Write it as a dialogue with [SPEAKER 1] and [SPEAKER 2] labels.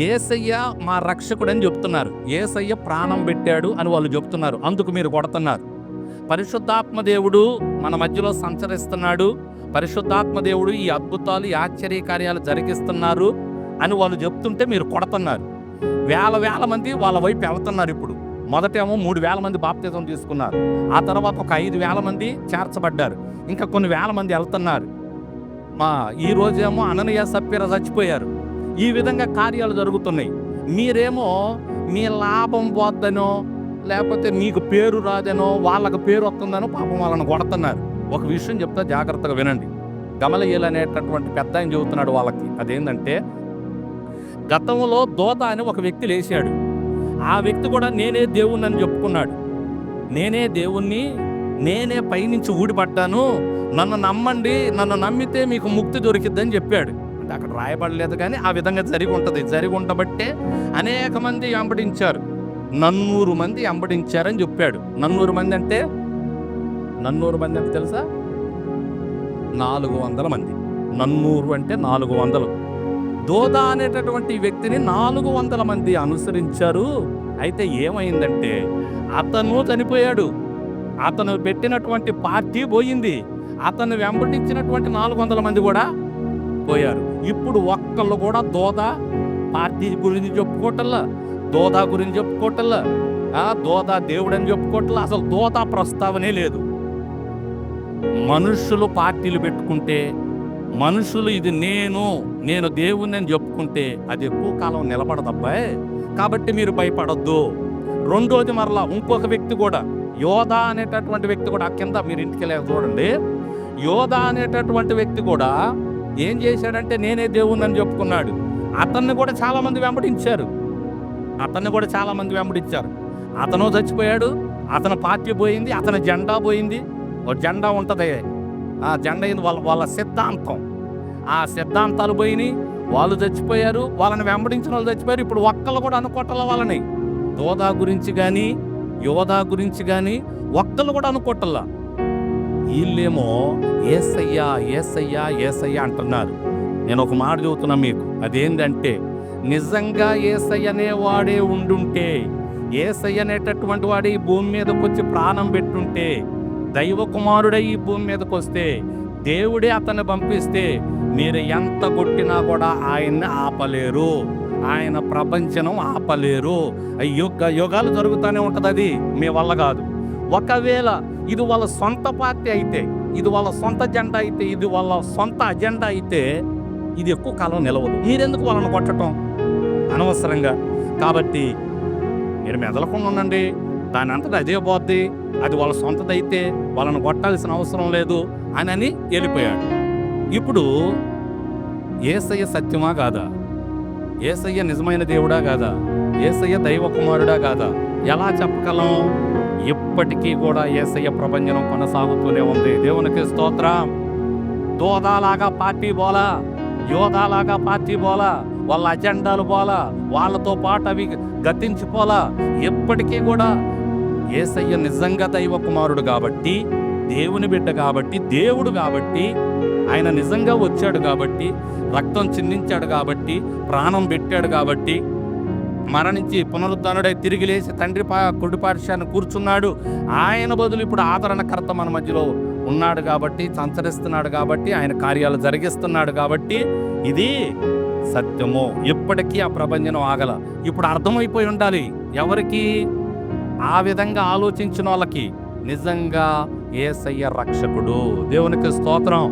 [SPEAKER 1] యేసయ్య మా రక్షకుడు అని చెప్తున్నారు. యేసయ్య ప్రాణం పెట్టాడు అని వాళ్ళు చెప్తున్నారు. అందుకు మీరు కొడుతున్నారు. పరిశుద్ధాత్మ దేవుడు మన మధ్యలో సంచరిస్తున్నాడు, పరిశుద్ధాత్మ దేవుడు ఈ అద్భుతాలు, ఈ ఆశ్చర్య కార్యాలు జరిగిస్తున్నారు అని వాళ్ళు చెప్తుంటే మీరు కొడుతున్నారు. వేల మంది వాళ్ళ వైపు వెళ్తున్నారు. ఇప్పుడు మొదటేమో 3,000 మంది బాప్తిజం తీసుకున్నారు. ఆ తర్వాత ఒక 5,000 మంది చేర్చబడ్డారు. ఇంకా కొన్ని వేల మంది వెళ్తున్నారు. ఈ రోజేమో అననీయ సప్ఫీరా చచ్చిపోయారు. ఈ విధంగా కార్యాలు జరుగుతున్నాయి. మీరేమో మీ లాభం పోద్దనో, లేకపోతే మీకు పేరు రాదనో, వాళ్ళకు పేరు వస్తుందనో పాపం వాళ్ళని కొడుతున్నారు. ఒక విషయం చెప్తా, జాగ్రత్తగా వినండి. గమలీయేలు అనేటటువంటి పెద్ద ఆయన చెబుతున్నాడు వాళ్ళకి. అదేంటంటే, గతంలో దోత అని ఒక వ్యక్తి లేచాడు. ఆ వ్యక్తి కూడా నేనే దేవుణ్ణి అని చెప్పుకున్నాడు. నేనే దేవుణ్ణి, నేనే పైనుంచి ఊడిపడ్డాను, నన్ను నమ్మండి, నన్ను నమ్మితే మీకు ముక్తి దొరికిద్దని చెప్పాడు. అంటే అక్కడ రాయబడలేదు, కానీ ఆ విధంగా జరిగి ఉంటుంది. జరిగి ఉండబట్టే అనేక మంది వెంబడించారు. 400 మంది వెంబడించారని చెప్పాడు. 400 మంది అంటే తెలుసా? 400 మంది. 400 అంటే 400. దోద అనేటటువంటి వ్యక్తిని 400 మంది అనుసరించారు. అయితే ఏమైందంటే అతను చనిపోయాడు. అతను పెట్టినటువంటి పార్టీ పోయింది. అతను వెంబడించినటువంటి 400 మంది కూడా పోయారు. ఇప్పుడు ఒక్కళ్ళు కూడా దోద పార్టీ గురించి చెప్పుకోవటల్లా, దోద గురించి చెప్పుకోవటల్లా, దోద దేవుడని చెప్పుకోవటల్లా. అసలు దోద ప్రస్తావనే లేదు. మనుషులు పార్టీలు పెట్టుకుంటే, మనుషులు ఇది నేను దేవుణ్ణి అని చెప్పుకుంటే అది ఎక్కువ కాలం నిలబడదబ్బాయి. కాబట్టి మీరు భయపడొద్దు. రెండోది మరలా ఇంకొక వ్యక్తి కూడా, యోధ అనేటటువంటి వ్యక్తి కూడా, కింద మీరు ఇంటికి వెళ్ళి చూడండి. యోధ అనేటటువంటి వ్యక్తి కూడా ఏం చేశాడంటే నేనే దేవుణ్ణి అని చెప్పుకున్నాడు. అతన్ని కూడా చాలా మంది వెంబడించారు. అతను చచ్చిపోయాడు. అతని పార్టీ పోయింది. అతని జెండా పోయింది. ఒక జెండా ఉంటుంది, ఆ జెండా వాళ్ళ సిద్ధాంతం, ఆ సిద్ధాంతాలు పోయినాయి. వాళ్ళు చచ్చిపోయారు. వాళ్ళని వెంబడించిన వాళ్ళు చచ్చిపోయారు. ఇప్పుడు ఒక్కళ్ళు కూడా అనుకోవట్ల వాళ్ళని. దోదా గురించి కానీ, యోధా గురించి కానీ ఒక్కళ్ళు కూడా అనుకోవట్లా. వీళ్ళేమో యేసయ్యా యేసయ్యా యేసయ్యా అంటున్నారు. నేను ఒక మాట చెబుతున్నా మీకు. అదేంటంటే, నిజంగా యేసయ్య అనేవాడే ఉండుంటే, యేసయ్య అనేటటువంటి వాడే ఈ భూమి మీదకి వచ్చి ప్రాణం పెట్టుంటే, దైవ కుమారుడై ఈ భూమి మీదకి వస్తే, దేవుడే అతన్ని పంపిస్తే, మీరు ఎంత కొట్టినా కూడా ఆయన్ని ఆపలేరు. ఆయన ప్రపంచం ఆపలేరు. యుగాలు జరుగుతూనే ఉంటుంది. అది మీ వల్ల కాదు. ఒకవేళ ఇది వాళ్ళ సొంత పార్టీ అయితే, ఇది వాళ్ళ సొంత జెండా అయితే, ఇది వాళ్ళ సొంత అజెండా అయితే ఇది ఎక్కువ కాలం నిలవదు. మీరెందుకు వాళ్ళని కొట్టడం అనవసరంగా? కాబట్టి మీరు మెదలకుండా ఉండండి. దాని అంతటా అదే పోద్ది. అది వాళ్ళ సొంతదైతే వాళ్ళని కొట్టాల్సిన అవసరం లేదు అని వెళ్ళిపోయాడు. ఇప్పుడు యేసయ్య సత్యమా కాదా? యేసయ్య నిజమైన దేవుడా కాదా? యేసయ్య దైవ కుమారుడా కాదా? ఎలా చెప్పగలం? ఇప్పటికీ కూడా యేసయ్య ప్రభంజనం కొనసాగుతూనే ఉంది. దేవునికి స్తోత్రం. దోదాలాగా పార్టీ పోలా, యోధాలాగా పార్టీ పోలా, వాళ్ళ అజెండాలు పోలా, వాళ్ళతో పాటు అవి గతించిపోలా. ఎప్పటికీ కూడా యేసయ్య నిజంగా దైవ కుమారుడు కాబట్టి, దేవుని బిడ్డ కాబట్టి, దేవుడు కాబట్టి, ఆయన నిజంగా వచ్చాడు కాబట్టి, రక్తం చిందించాడు కాబట్టి, ప్రాణం పెట్టాడు కాబట్టి, మరణించి పునరుద్ధరణుడై తిరిగి లేచి తండ్రి కుడి పార్శ్వాన కూర్చున్నాడు. ఆయన బదులు ఇప్పుడు ఆదరణకర్త మన మధ్యలో ఉన్నాడు కాబట్టి, సంచరిస్తున్నాడు కాబట్టి, ఆయన కార్యాలు జరిగిస్తున్నాడు కాబట్టి ఇది సత్యము. ఇప్పటికీ ఆ ప్రభంజనం ఆగల. ఇప్పుడు అర్థమైపోయి ఉండాలి ఎవరికి? ఆ విధంగా ఆలోచించిన వాళ్ళకి నిజంగా యేసయ్య రక్షకుడు. దేవునికి స్తోత్రం.